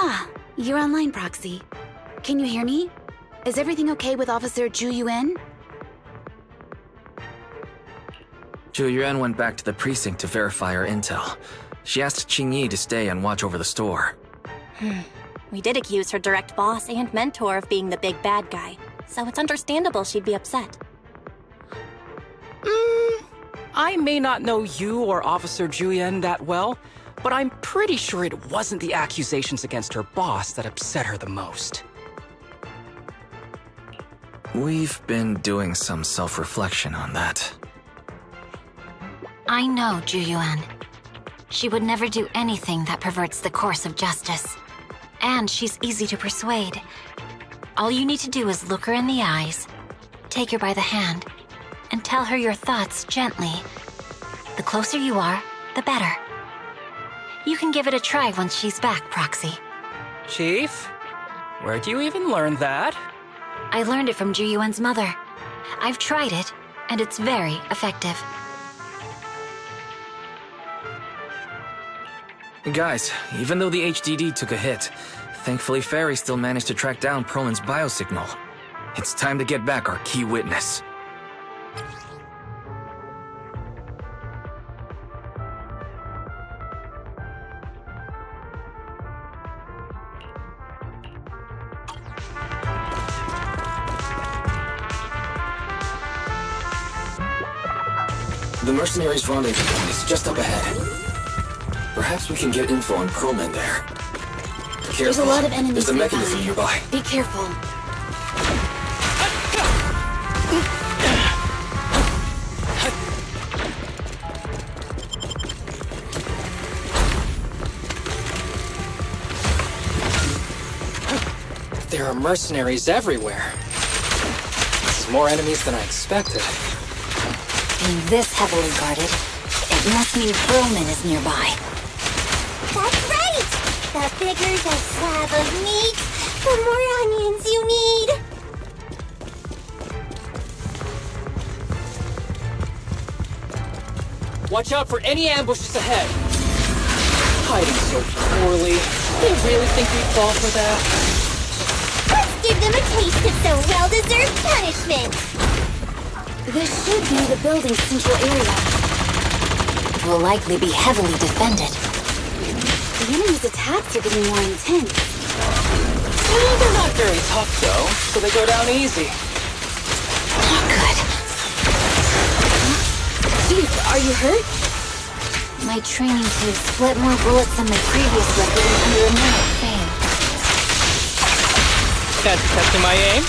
Ah, you're online, Proxy. Can you hear me? Is everything okay with Officer Zhu Yuan? Zhu Yuan went back to the precinct to verify her intel. She asked Qingyi to stay and watch over the store. We did accuse her direct boss and mentor of being the big bad guy, so it's understandable she'd be upset. I may not know you or Officer Julian that well, but I'm pretty sure it wasn't the accusations against her boss that upset her the most. We've been doing some self-reflection on that. I know Zhu Yuan. She would never do anything that perverts the course of justice. And she's easy to persuade. All you need to do is look her in the eyes, take her by the hand, and tell her your thoughts gently. The closer you are, the better. You can give it a try once she's back, Proxy. Chief? Where'd you even learn that? I learned it from Zhu Yuan's mother. I've tried it, and it's very effective. Guys, even though the HDD took a hit, thankfully Fairy still managed to track down Perlin's biosignal. It's time to get back our key witness. The mercenaries' rendezvous point is just up ahead. Perhaps we can get info on Perlman there. Careful. There's a lot of enemies There's a mechanism nearby. nearby. Be careful. There are mercenaries everywhere. This is more enemies than I expected. Being this heavily guarded, it must mean Perlman is nearby. That's right! The bigger the slab of meat, the more onions you need. Watch out for any ambushes ahead. Hiding so poorly. They really think we'd fall for that? Let's give them a taste of some well-deserved punishment. This should be the building's central area. It will likely be heavily defended. The enemy's attacks are getting more intense. They're not very tough, though, so they go down easy. Not good. Chief, are you hurt? My training to split more bullets than my previous record in under a minute failed. That's testing my aim?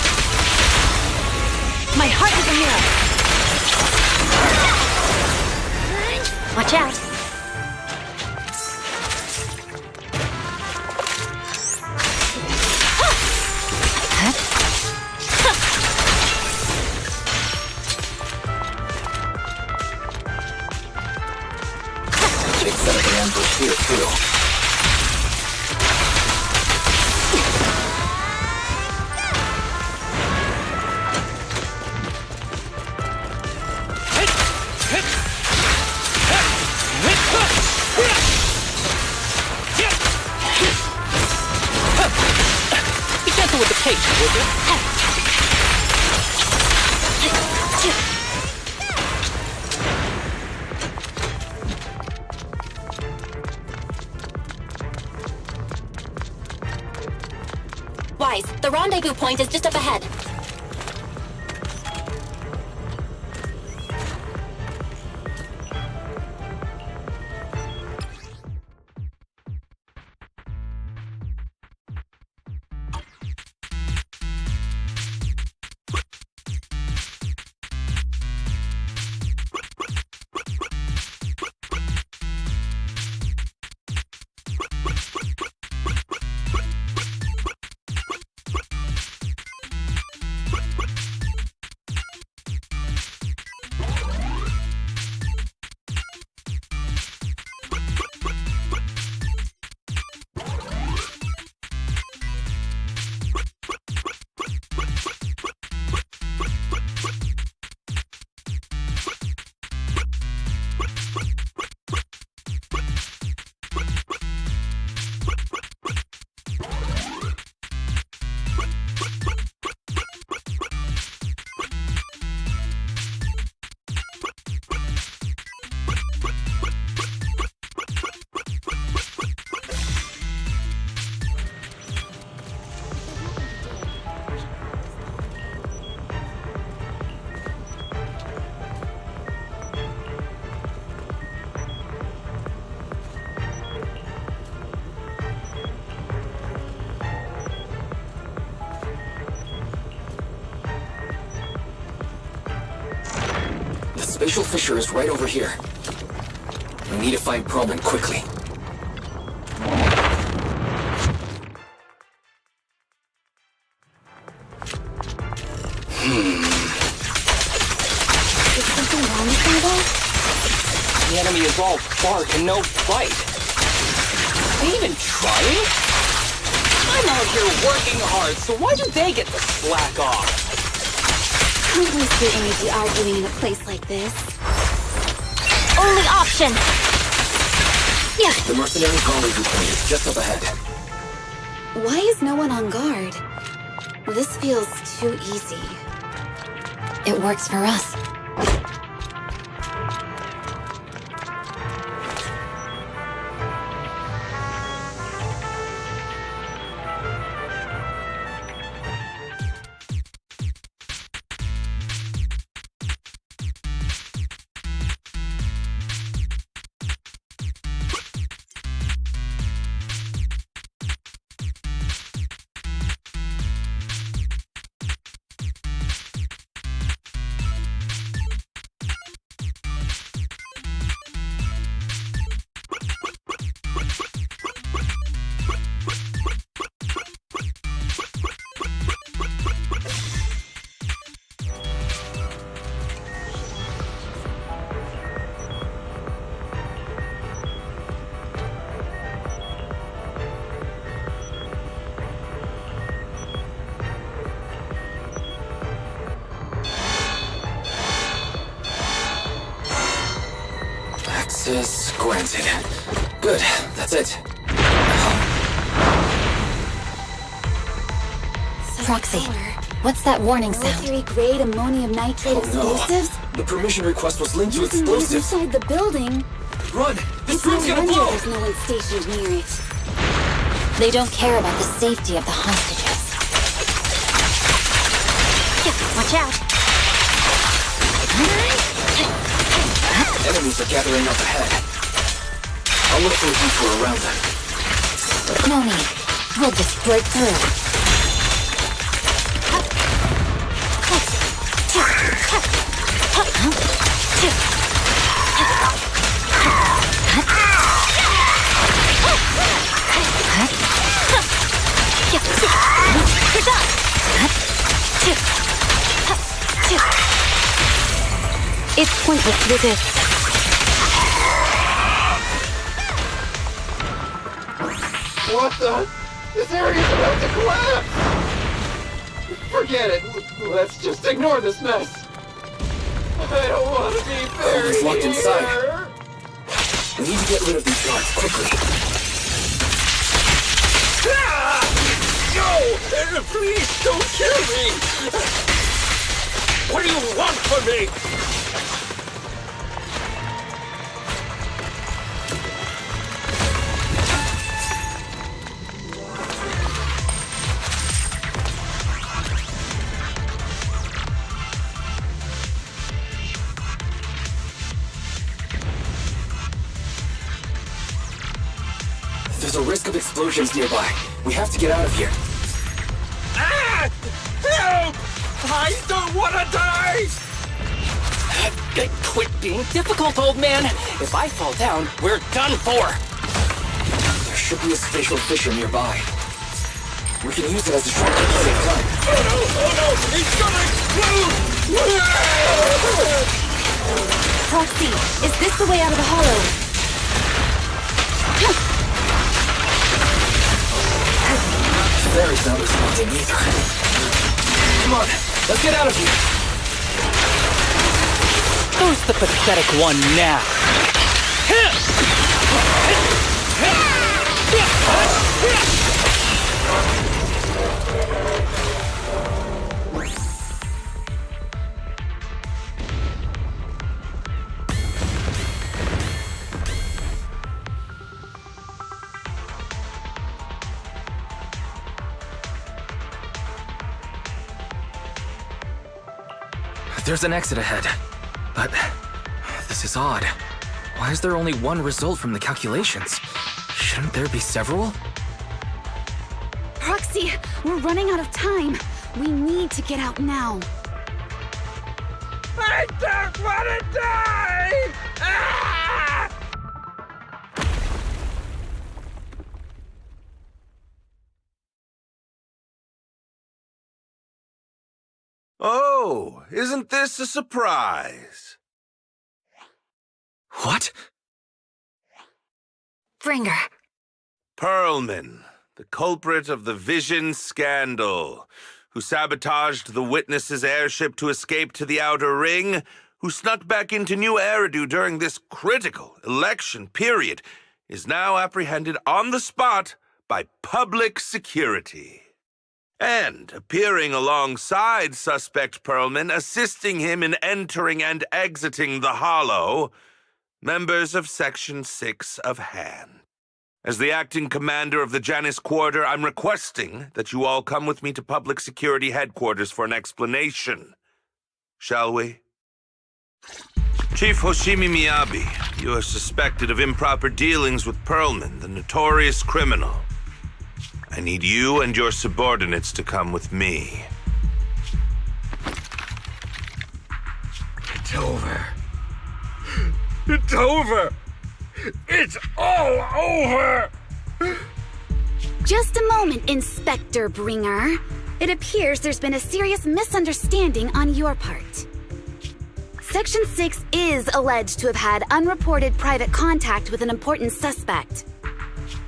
My heart is a hero. Watch out. They've set up an ambush here, too. Be gentle with the patient, would you? Wise, the rendezvous point is just up ahead. spatial fissure is right over here. We need to find Perlman quickly. Is something wrong with my ball? The enemy is all bark and no bite. Are they even trying? I'm out here working hard, so why do they get to slack off? Can't waste your energy arguing in a place like this. Only option! Yeah. The mercenary rendezvous point is just up ahead. Why is no one on guard? This feels too easy. It works for us. Access granted. Good, that's it. Proxy, what's that warning sound? Military-grade ammonium nitrate explosives? No. The permission request was linked to Using these explosives. inside the building? Run! This It's room's no gonna wonder blow! there's no one stationed near it. They don't care about the safety of the hostages. Watch out! Enemies are gathering up ahead. I'll look for a detour around them. No need. We'll just break through. You're done! It's pointless to resist. What the? This area's about to collapse! Forget it. Let's just ignore this mess. I don't want to be buried It's locked inside. here. We need to get rid of these guards quickly. No! Please don't kill me! What do you want from me? There's a risk of explosions nearby. We have to get out of here. Ah! Help! I don't want to die! Quit being difficult, old man. If I fall down, we're done for. There should be a spatial fissure nearby. We can use it as a shortcut to save time. Oh no! It's gonna explode! Proxy, is this the way out of the hollow? Barry's not responding either. Come on, let's get out of here. Who's the pathetic one now? There's an exit ahead. But this is odd. Why is there only one result from the calculations? Shouldn't there be several? Proxy, we're running out of time. We need to get out now. I don't want to die! Ah! Oh, isn't this a surprise? What? Bringer. Perlman, the culprit of the Vision scandal, who sabotaged the Witness's airship to escape to the Outer Ring, who snuck back into New Eridu during this critical election period, is now apprehended on the spot by public security. And appearing alongside suspect Perlman, assisting him in entering and exiting the Hollow, members of Section 6 of Han. As the acting commander of the Janus Quarter, I'm requesting that you all come with me to Public Security Headquarters for an explanation. Shall we? Chief Hoshimimiyabi, you are suspected of improper dealings with Perlman, the notorious criminal. I need you and your subordinates to come with me. It's over. It's over! It's all over! Just a moment, Inspector Bringer. It appears there's been a serious misunderstanding on your part. Section 6 is alleged to have had unreported private contact with an important suspect.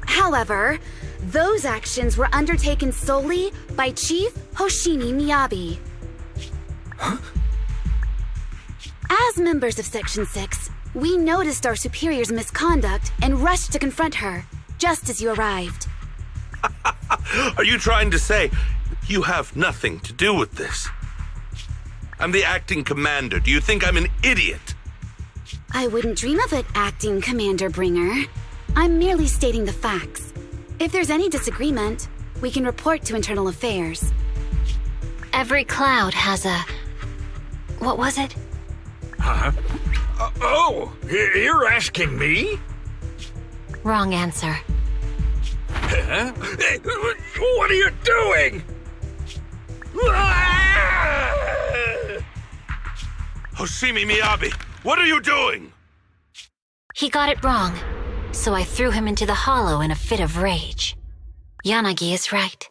However, those actions were undertaken solely by Chief Hoshimimiyabi. Huh? As members of Section 6, we noticed our superior's misconduct and rushed to confront her, just as you arrived. Are you trying to say you have nothing to do with this? I'm the acting commander. Do you think I'm an idiot? I wouldn't dream of it, Acting Commander Bringer. I'm merely stating the facts. If there's any disagreement, we can report to Internal Affairs. Every cloud has a... What was it? Huh? You're asking me? Wrong answer. Huh? What are you doing? Hoshimimiyabi, what are you doing? He got it wrong, so I threw him into the hollow in a fit of rage. Yanagi is right.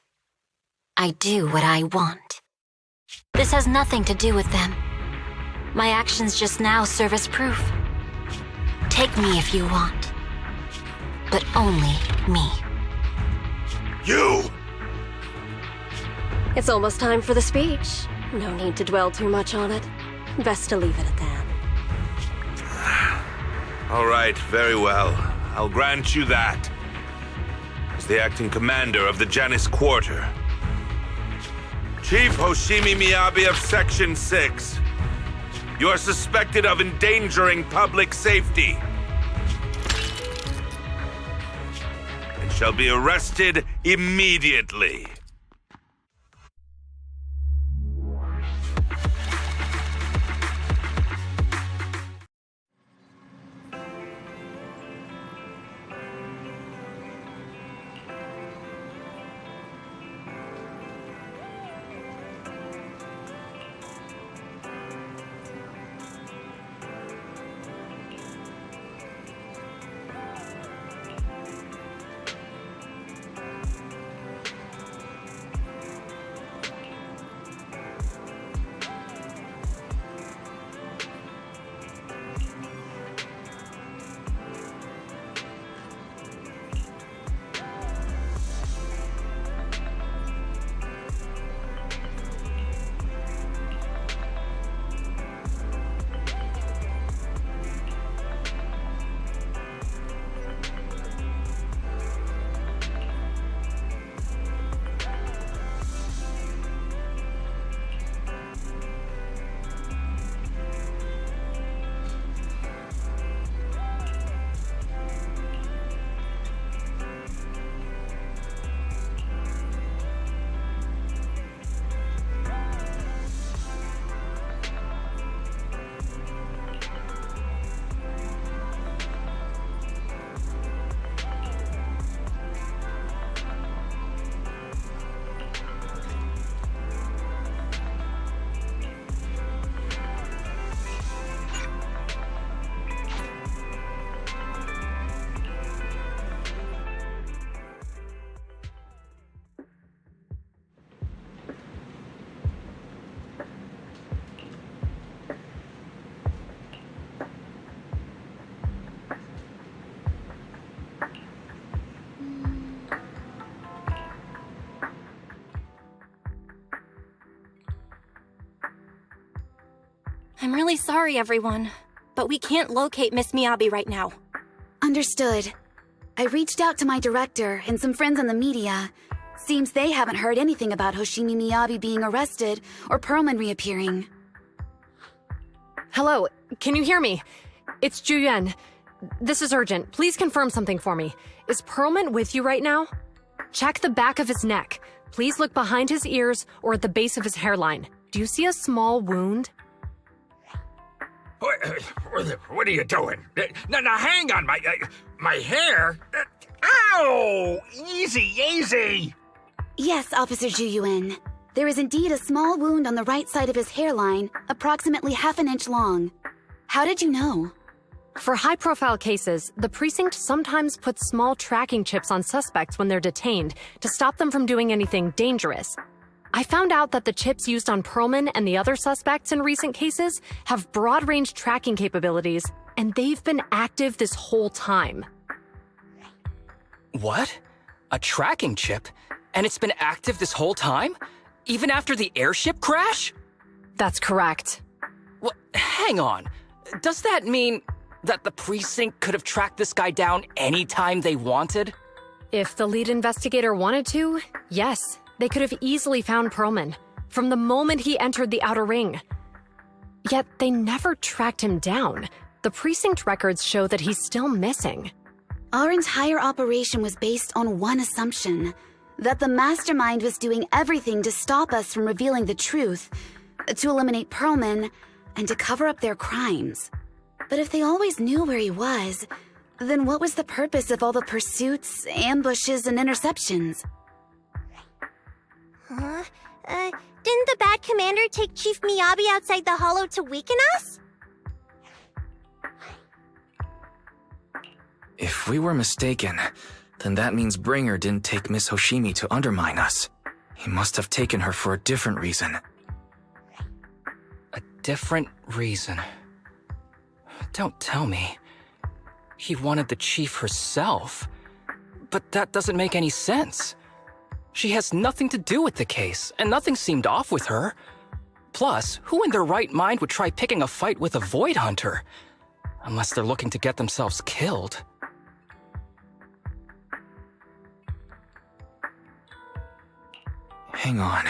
I do what I want. This has nothing to do with them. My actions just now serve as proof. Take me if you want. But only me. You! It's almost time for the speech. No need to dwell too much on it. Best to leave it at that. All right, very well. I'll grant you that. As the acting commander of the Janus Quarter, Chief Hoshimimiyabi of Section 6, you are suspected of endangering public safety and shall be arrested immediately. really sorry, everyone, but we can't locate Miss Miyabi right now. Understood. I reached out to my director and some friends in the media. Seems they haven't heard anything about Hoshimimiyabi being arrested or Perlman reappearing. Hello, can you hear me? It's Juyen. This is urgent. Please confirm something for me. Is Perlman with you right now? Check the back of his neck. Please look behind his ears or at the base of his hairline. Do you see a small wound? What are you doing? Now, hang on, my hair. Ow! Easy. Yes, Officer Juyuan. There is indeed a small wound on the right side of his hairline, approximately half an inch long. How did you know? For high-profile cases, the precinct sometimes puts small tracking chips on suspects when they're detained to stop them from doing anything dangerous. I found out that the chips used on Perlman and the other suspects in recent cases have broad-range tracking capabilities, and they've been active this whole time. What? A tracking chip? And it's been active this whole time? Even after the airship crash? That's correct. Well, hang on. Does that mean that the precinct could have tracked this guy down anytime they wanted? If the lead investigator wanted to, yes. They could have easily found Perlman from the moment he entered the outer ring. Yet they never tracked him down. The precinct records show that he's still missing. Our entire operation was based on one assumption, that the mastermind was doing everything to stop us from revealing the truth, to eliminate Perlman, and to cover up their crimes. But if they always knew where he was, then what was the purpose of all the pursuits, ambushes, and interceptions? Didn't the bad commander take Chief Miyabi outside the hollow to weaken us? If we were mistaken, then that means Bringer didn't take Miss Hoshimi to undermine us. He must have taken her for a different reason. A different reason? Don't tell me. He wanted the chief herself. But that doesn't make any sense. She has nothing to do with the case, and nothing seemed off with her. Plus, who in their right mind would try picking a fight with a Void Hunter? Unless they're looking to get themselves killed. Hang on.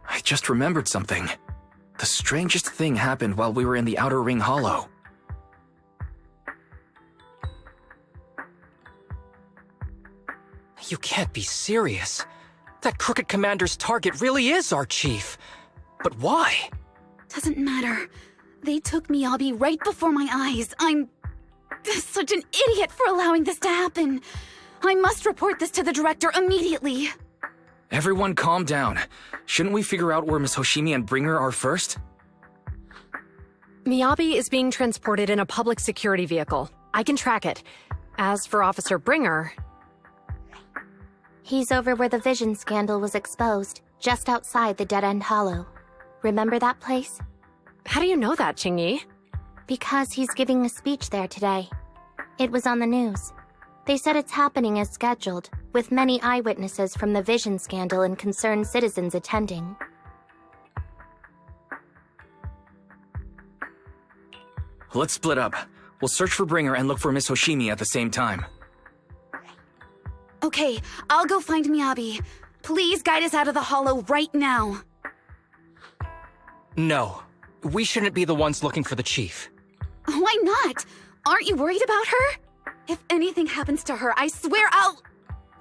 I just remembered something. The strangest thing happened while we were in the Outer Ring Hollow. You can't be serious. That crooked commander's target really is our chief. But why? Doesn't matter. They took Miyabi right before my eyes. I'm such an idiot for allowing this to happen. I must report this to the director immediately. Everyone calm down. Shouldn't we figure out where Miss Hoshimi and Bringer are first? Miyabi is being transported in a public security vehicle. I can track it. As for Officer Bringer... He's over where the vision scandal was exposed, just outside the Dead-End Hollow. Remember that place? How do you know that, Qingyi? Because he's giving a speech there today. It was on the news. They said it's happening as scheduled, with many eyewitnesses from the vision scandal and concerned citizens attending. Let's split up. We'll search for Bringer and look for Miss Hoshimi at the same time. Okay, I'll go find Miyabi. Please guide us out of the hollow right now. No. We shouldn't be the ones looking for the chief. Why not? Aren't you worried about her? If anything happens to her, I swear I'll...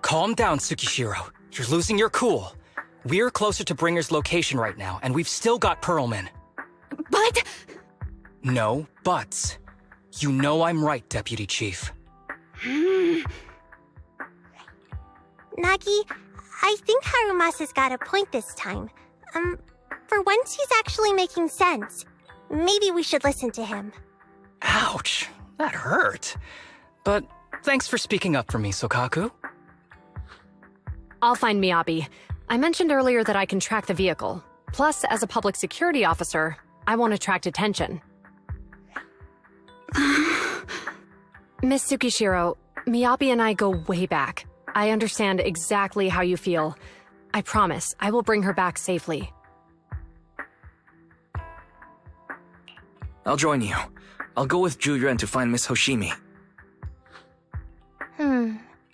Calm down, Tsukishiro. You're losing your cool. We're closer to Bringer's location right now, and we've still got Perlman. But... No buts. You know I'm right, Deputy Chief. Nagi, I think Harumasa's got a point this time. For once he's actually making sense. Maybe we should listen to him. Ouch, that hurt. But thanks for speaking up for me, Sokaku. I'll find Miyabi. I mentioned earlier that I can track the vehicle. Plus, as a public security officer, I won't attract attention. Miss Tsukishiro, Miyabi and I go way back. I understand exactly how you feel. I promise, I will bring her back safely. I'll join you. I'll go with Juyuan to find Miss Hoshimi.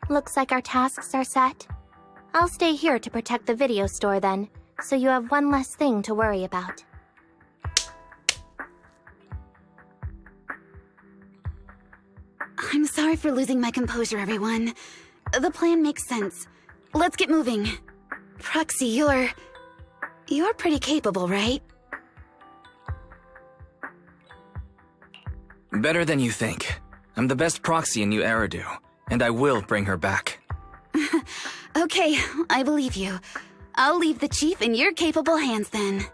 Looks like our tasks are set. I'll stay here to protect the video store then, so you have one less thing to worry about. I'm sorry for losing my composure, everyone. The plan makes sense. Let's get moving. Proxy, you're pretty capable, right? Better than you think. I'm the best proxy in New Eridu, and I will bring her back. Okay, I believe you. I'll leave the chief in your capable hands then.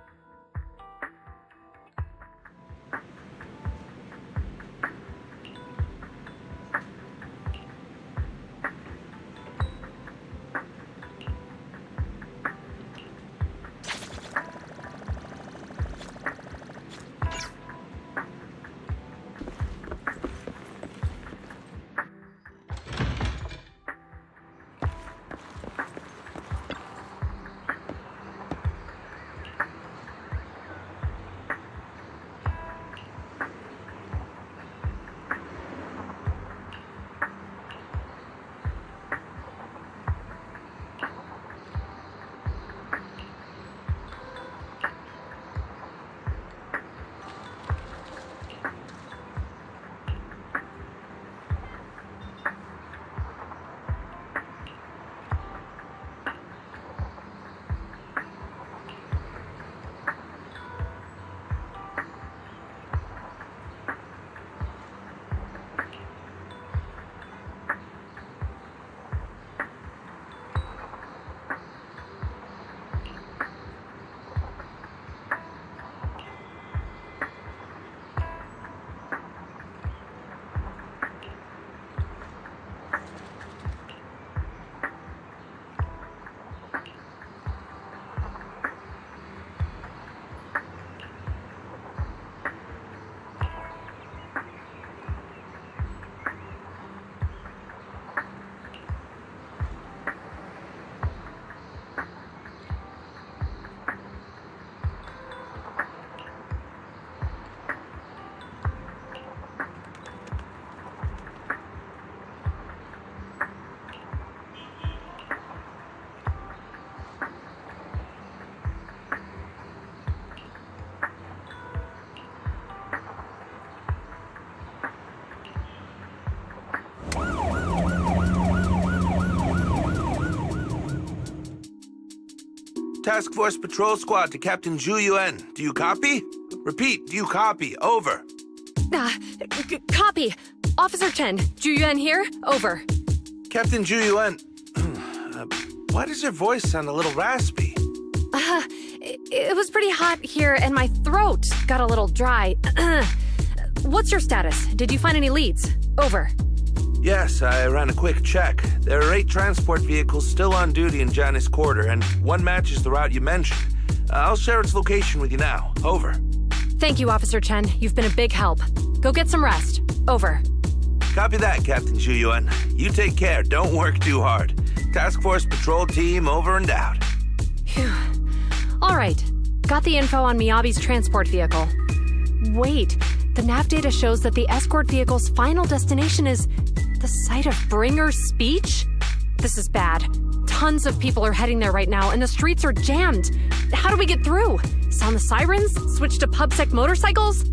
Task Force Patrol Squad to Captain Zhu Yuan. Do you copy? Repeat, do you copy? Over. Copy. Officer Chen, Juyuan here. Over. Captain Zhu Yuan, why does your voice sound a little raspy? It was pretty hot here and my throat got a little dry. What's your status? Did you find any leads? Over. Yes, I ran a quick check. There are 8 transport vehicles still on duty in Janice Quarter, and one matches the route you mentioned. I'll share its location with you now. Over. Thank you, Officer Chen. You've been a big help. Go get some rest. Over. Copy that, Captain Zhu Yuan. You take care. Don't work too hard. Task Force Patrol Team over and out. Phew. All right. Got the info on Miyabi's transport vehicle. Wait. The nav data shows that the escort vehicle's final destination is the site of Bringer's speech? This is bad. Tons of people are heading there right now, and the streets are jammed. How do we get through? Sound the sirens? Switch to PubSec motorcycles?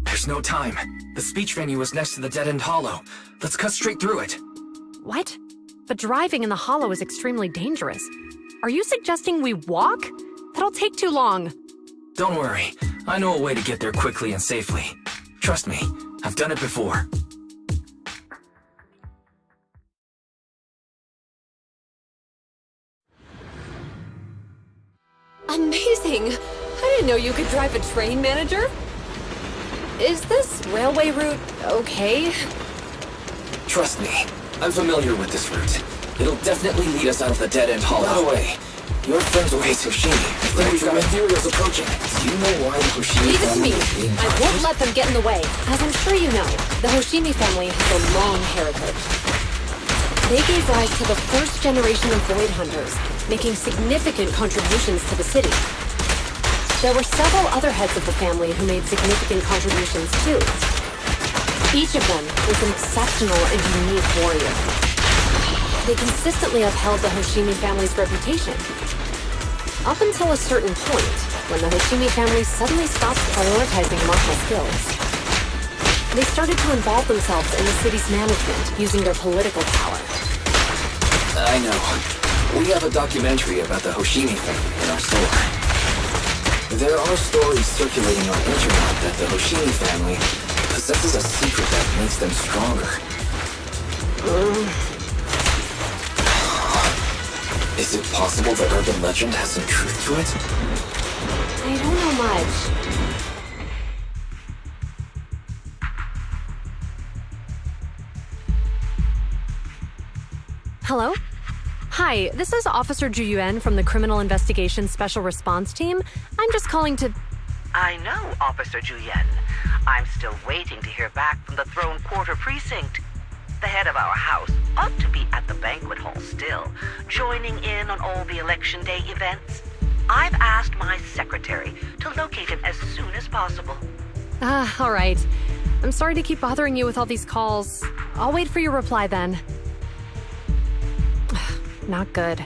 There's no time. The speech venue is next to the dead-end hollow. Let's cut straight through it. What? But driving in the hollow is extremely dangerous. Are you suggesting we walk? That'll take too long. Don't worry. I know a way to get there quickly and safely. Trust me, I've done it before. Amazing! I didn't know you could drive a train, manager. Is this railway route okay? Trust me, I'm familiar with this route. It'll definitely lead us out of the dead-end hollow. By the way, your friends will hate Hoshimi. I think we've got materials approaching. Do you know why the Hoshimi Leave it to family me. is being I won't targeted? let them get in the way. As I'm sure you know, the Hoshimi family has a long heritage. They gave rise to the first generation of Void Hunters, making significant contributions to the city. There were several other heads of the family who made significant contributions too. Each of them was an exceptional and unique warrior. They consistently upheld the Hoshimi family's reputation. Up until a certain point, when the Hoshimi family suddenly stopped prioritizing martial skills. They started to involve themselves in the city's management using their political power. I know. We have a documentary about the Hoshimi family in our store. There are stories circulating on internet that the Hoshimi family possesses a secret that makes them stronger. Is it possible the urban legend has some truth to it? I don't know much. Hello? Hi, this is Officer Ju Yuan from the Criminal Investigations Special Response Team. I'm just calling to... I know, Officer Ju Yuan. I'm still waiting to hear back from the Throne Quarter Precinct. The head of our house ought to be at the banquet hall still, joining in on all the Election Day events. I've asked my secretary to locate him as soon as possible. All right. I'm sorry to keep bothering you with all these calls. I'll wait for your reply then. Not good.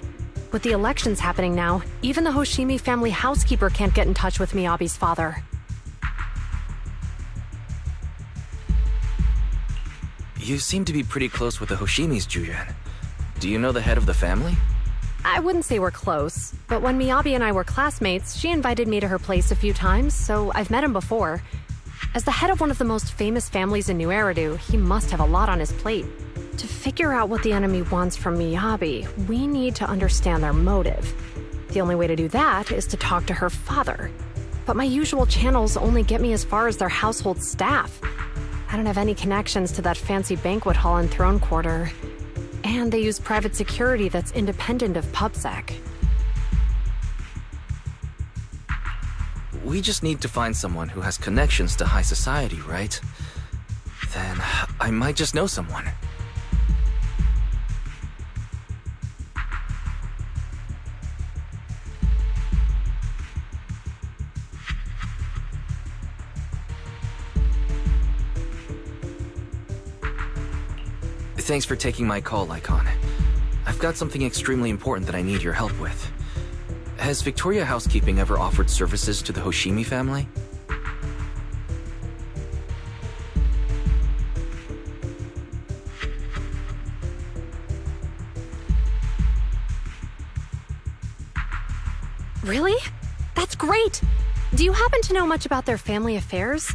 With the elections happening now, even the Hoshimi family housekeeper can't get in touch with Miyabi's father. You seem to be pretty close with the Hoshimis, Ju-yuan. Do you know the head of the family? I wouldn't say we're close, but when Miyabi and I were classmates, she invited me to her place a few times, so I've met him before. As the head of one of the most famous families in New Eridu, he must have a lot on his plate. To figure out what the enemy wants from Miyabi, we need to understand their motive. The only way to do that is to talk to her father. But my usual channels only get me as far as their household staff. I don't have any connections to that fancy banquet hall in Throne Quarter. And they use private security that's independent of PubSec. We just need to find someone who has connections to high society, right? Then I might just know someone. Thanks for taking my call, Lycon. I've got something extremely important that I need your help with. Has Victoria Housekeeping ever offered services to the Hoshimi family? Really? That's great! Do you happen to know much about their family affairs?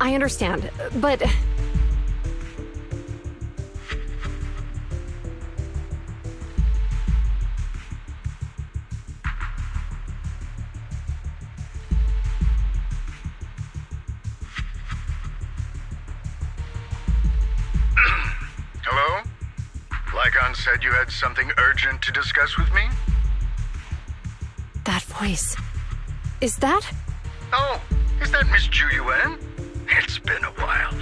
I understand, but... Hello? Lycon said you had something urgent to discuss with me? That voice... Is that... Oh, is that Miss Ju Yuan? It's been a while.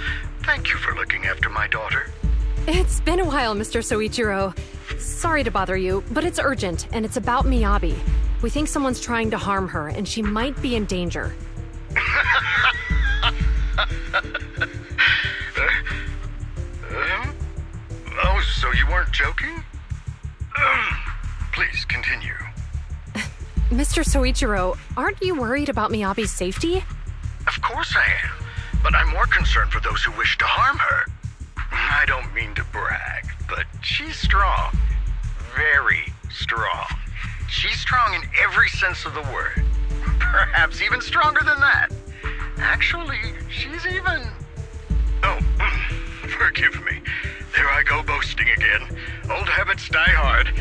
Thank you for looking after my daughter. It's been a while, Mr. Soichiro. Sorry to bother you, but it's urgent, and it's about Miyabi. We think someone's trying to harm her, and she might be in danger. Oh, so you weren't joking? Please, continue. Mr. Soichiro, aren't you worried about Miyabi's safety? Of course I am. But I'm more concerned for those who wish to harm her. I don't mean to brag, but she's strong. Very strong. She's strong in every sense of the word. Perhaps even stronger than that. Actually, she's even... Oh, forgive me. There I go boasting again. Old habits die hard.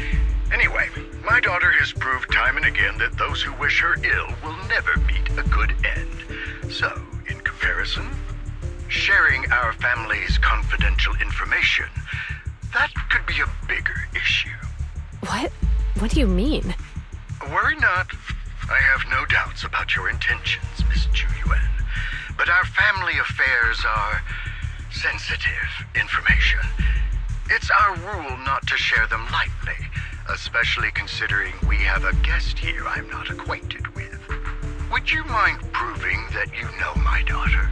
Anyway, my daughter has proved time and again that those who wish her ill will never meet a good end. So, In comparison, sharing our family's confidential information, that could be a bigger issue. What? What do you mean? Worry not. I have no doubts about your intentions, Miss Chu Yuan. But our family affairs are sensitive information. It's our rule not to share them lightly, especially considering we have a guest here I'm not acquainted with. Would you mind proving that you know my daughter?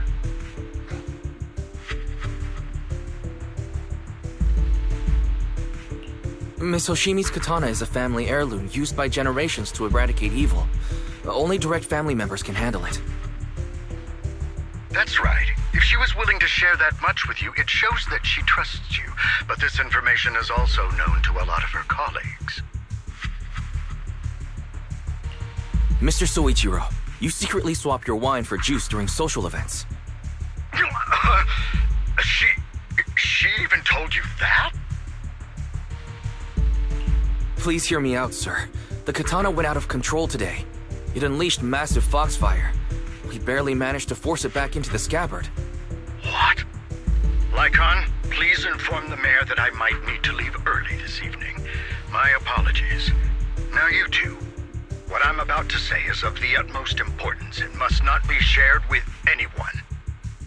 Miss Hoshimi's katana is a family heirloom used by generations to eradicate evil. Only direct family members can handle it. That's right. If she was willing to share that much with you, it shows that she trusts you. But this information is also known to a lot of her colleagues. Mr. Soichiro, you secretly swap your wine for juice during social events. She even told you that? Please hear me out, sir. The katana went out of control today. It unleashed massive foxfire. We barely managed to force it back into the scabbard. What? Lycon, please inform the mayor that I might need to leave early this evening. My apologies. Now you two. What I'm about to say is of the utmost importance and must not be shared with anyone.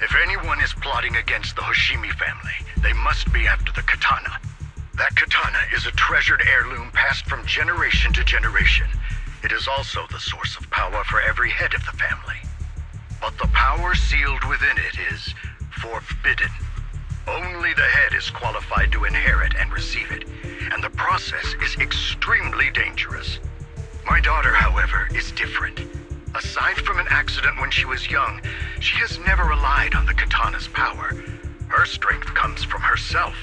If anyone is plotting against the Hoshimi family, they must be after the katana. That katana is a treasured heirloom passed from generation to generation. It is also the source of power for every head of the family. But the power sealed within it is forbidden. Only the head is qualified to inherit and receive it, and the process is extremely dangerous. My daughter, however, is different. Aside from an accident when she was young, she has never relied on the katana's power. Her strength comes from herself.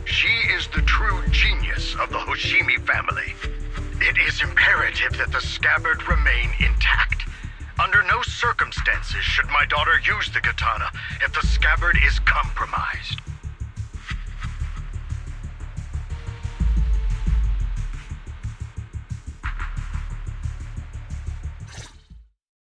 She is the true genius of the Hoshimi family. It is imperative that the scabbard remain intact. Under no circumstances should my daughter use the katana if the scabbard is compromised.